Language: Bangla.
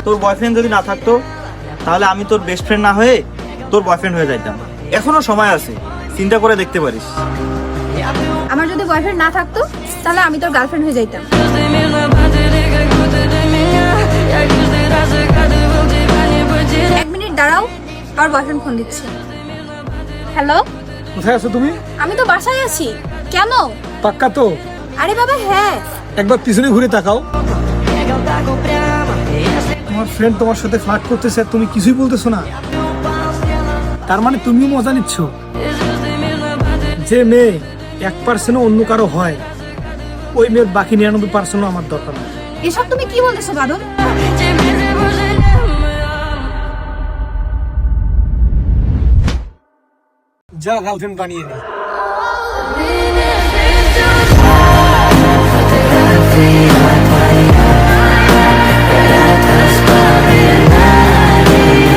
তোর বয়ফ্রেন্ড যদি না থাকতো তাহলে আমি তোর বেস্ট ফ্রেন্ড না হয়ে তোর বয়ফ্রেন্ড হয়ে যাইতাম। এখনো সময় আছে, চিন্তা করে দেখতে পারিস। আমার যদি বয়ফ্রেন্ড না থাকতো তাহলে আমি তোর গার্লফ্রেন্ড হয়ে যাইতাম। এক মিনিট দাঁড়াও, আমার বয়ফ্রেন্ড ফোন দিচ্ছে। হ্যালো, কোথায় আছো তুমি? আমি তো বাসায় আছি। কেন? পাক্কা তো? আরে বাবা হ্যাঁ। একবার পিছনে ঘুরে তাকাও। তোমার ফ্রেন্ড তোমার সাথে ফ্লার্ট করতেছে আর তুমি কিছুই বলতেছো না। তার মানে তুমিও মজা নিচ্ছ। যে মেয়ে 1% অন্য কারো হয়, ওই মেয়ের বাকি 99% আমার দরকার না। এসব তুমি কি বলতেছো বাদল? যা গার্লফ্রেন্ড বানিয়ে নে। Yeah.